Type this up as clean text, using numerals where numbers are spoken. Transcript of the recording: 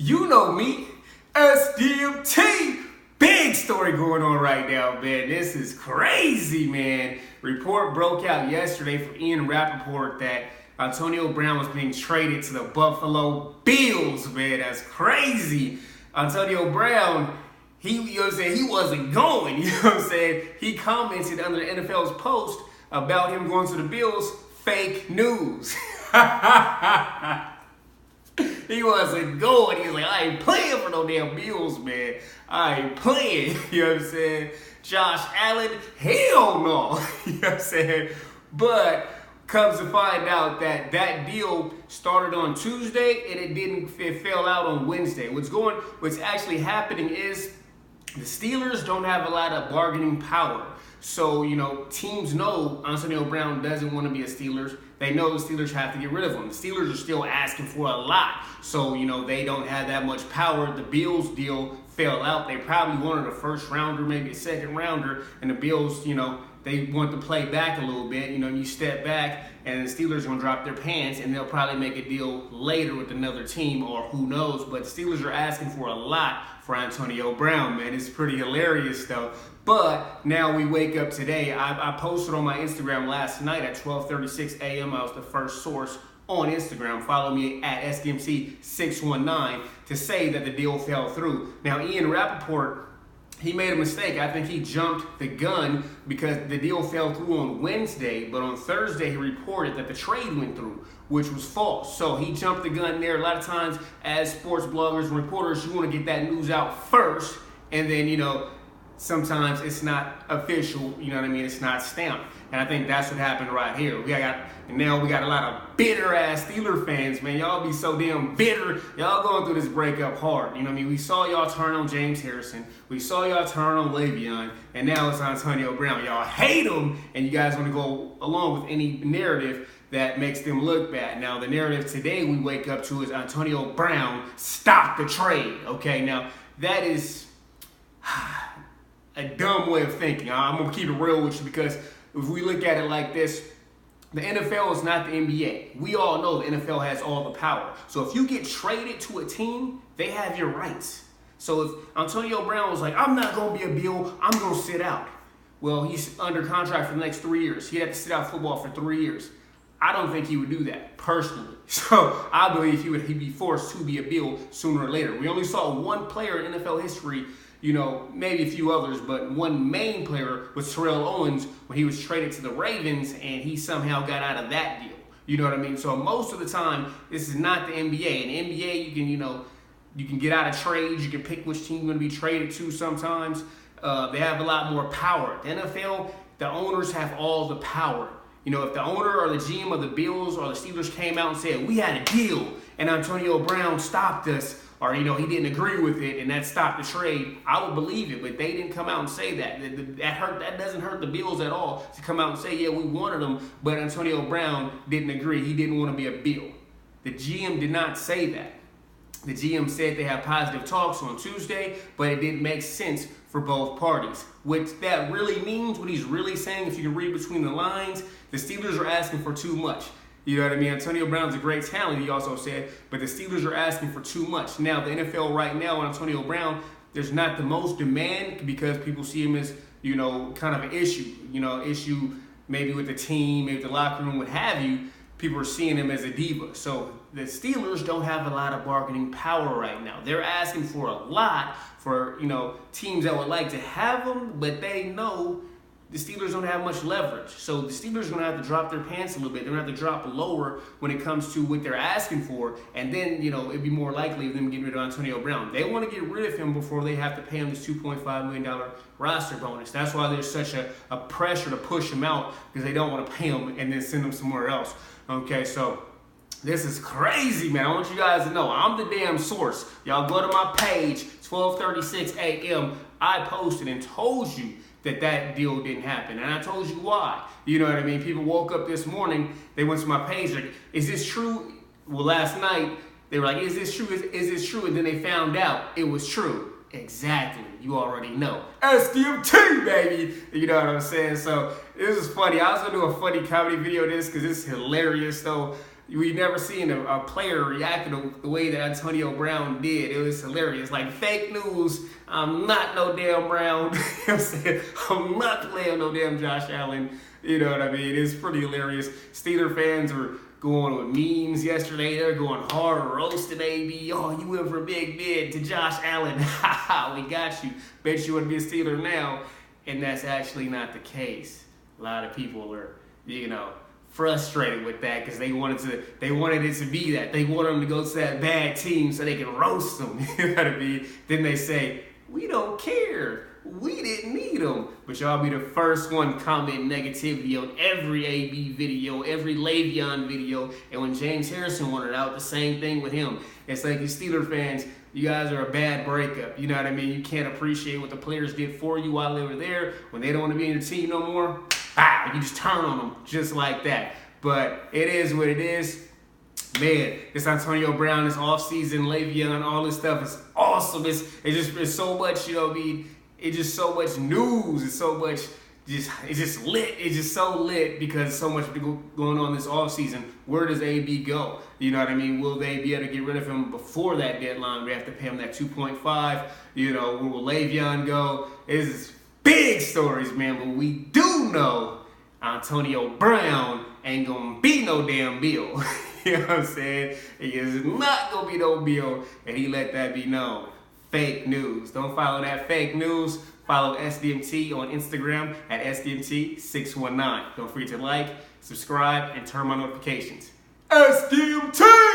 You know me, SDMT. Big story going on right now, man. This is crazy, man. Report broke out yesterday from Ian Rappaport that Antonio Brown was being traded to the Buffalo Bills, man. That's crazy. Antonio Brown, he wasn't going. You know what I'm saying? He commented under the NFL's post about him going to the Bills, fake news. He wasn't going. He was like, I ain't playing for no damn Bills, man. I ain't playing. You know what I'm saying? Josh Allen, hell no. You know what I'm saying? But comes to find out that that deal started on Tuesday and it fell out on Wednesday. What's actually happening is the Steelers don't have a lot of bargaining power. So, teams know Antonio Brown doesn't want to be a Steelers. They know the Steelers have to get rid of him. The Steelers are still asking for a lot. So, they don't have that much power. The Bills deal fell out. They probably wanted a first rounder, maybe a second rounder. And the Bills, they want to play back a little bit. You step back and the Steelers are going to drop their pants and they'll probably make a deal later with another team or who knows. But the Steelers are asking for a lot for Antonio Brown, man. It's pretty hilarious, though. But now we wake up today. I posted on my Instagram last night at 12:36 a.m. I was the first source on Instagram. Follow me at SDMT619 to say that the deal fell through. Now, Ian Rappaport, he made a mistake. I think he jumped the gun because the deal fell through on Wednesday, but on Thursday he reported that the trade went through, which was false. So he jumped the gun there. A lot of times as sports bloggers and reporters, you want to get that news out first, and then, sometimes it's not official, it's not stamped. And I think that's what happened right here. We got a lot of bitter ass Steeler fans, man. Y'all be so damn bitter. Y'all going through this breakup hard. We saw y'all turn on James Harrison. We saw y'all turn on Le'Veon. And now it's Antonio Brown. Y'all hate him, and you guys want to go along with any narrative that makes them look bad. Now, the narrative today we wake up to is Antonio Brown stopped the trade. Okay, now that is a dumb way of thinking. I'm going to keep it real with you because if we look at it like this, the NFL is not the NBA. We all know the NFL has all the power. So if you get traded to a team, they have your rights. So if Antonio Brown was like, I'm not going to be a Bill, I'm going to sit out. Well, he's under contract for the next 3 years. He'd have to sit out football for 3 years. I don't think he would do that, personally. So I believe he'd be forced to be a Bill sooner or later. We only saw one player in NFL history, maybe a few others, but one main player was Terrell Owens when he was traded to the Ravens and he somehow got out of that deal. You know what I mean? So most of the time, this is not the NBA. In the NBA, you can get out of trades. You can pick which team you're going to be traded to sometimes. They have a lot more power. The NFL, the owners have all the power. If the owner or the GM of the Bills or the Steelers came out and said, we had a deal and Antonio Brown stopped us, or, he didn't agree with it and that stopped the trade, I would believe it. But they didn't come out and say that. That doesn't hurt the Bills at all to come out and say, yeah, we wanted him, but Antonio Brown didn't agree. He didn't want to be a Bill. The GM did not say that. The GM said they had positive talks on Tuesday, but it didn't make sense for both parties. What that really means, what he's really saying, if you can read between the lines, the Steelers are asking for too much. You know what I mean? Antonio Brown's a great talent, he also said, but the Steelers are asking for too much. Now, the NFL right now on Antonio Brown, there's not the most demand because people see him as, kind of an issue. Issue maybe with the team, maybe the locker room, what have you. People are seeing him as a diva. So the Steelers don't have a lot of bargaining power right now. They're asking for a lot for, teams that would like to have him, but they know the Steelers don't have much leverage. So the Steelers are going to have to drop their pants a little bit. They're going to have to drop lower when it comes to what they're asking for. And then, it'd be more likely of them getting rid of Antonio Brown. They want to get rid of him before they have to pay him this $2.5 million roster bonus. That's why there's such a pressure to push him out because they don't want to pay him and then send him somewhere else. Okay, so this is crazy, man. I want you guys to know I'm the damn source. Y'all go to my page, 12:36 a.m. I posted and told you that deal didn't happen. And I told you why. You know what I mean? People woke up this morning, they went to my page like, is this true? Well, last night, they were like, is this true? Is this true? And then they found out it was true. Exactly. You already know. SDMT, baby. You know what I'm saying? So this is funny. I was going to do a funny comedy video of this because it's hilarious, though. we never seen a player react the way that Antonio Brown did. It was hilarious. Like, fake news, I'm not no damn Brown. You know what I'm saying? I'm not playing no damn Josh Allen. You know what I mean? It's pretty hilarious. Steeler fans were going with memes yesterday. They're going hard, roasting AB. Oh, you went from Big Ben to Josh Allen. Ha ha, we got you. Bet you want to be a Steeler now. And that's actually not the case. A lot of people are, frustrated with that because they wanted it to be that. They wanted them to go to that bad team so they can roast them. You know what I mean? Then they say, we don't care. We didn't need them. But y'all be the first one commenting negativity on every AB video, every Le'Veon video. And when James Harrison wanted out, the same thing with him. It's like, you Steeler fans, you guys are a bad breakup. You know what I mean? You can't appreciate what the players did for you while they were there. When they don't want to be in your team no more, you just turn on them just like that. But it is what it is. Man, this Antonio Brown, this offseason, Le'Veon, all this stuff is awesome. It's so much, it's just so much news. It's so much, it's just lit. It's just so lit because so much going on this offseason. Where does AB go? You know what I mean? Will they be able to get rid of him before that deadline? We have to pay him that 2.5. Where will Le'Veon go? It's big stories, man. But we do know Antonio Brown ain't gonna be no damn Bill. You know what I'm saying? He is not gonna be no Bill, and he let that be known. Fake news. Don't follow that fake news. Follow SDMT on Instagram at SDMT619. Don't forget to like, subscribe, and turn on notifications. SDMT!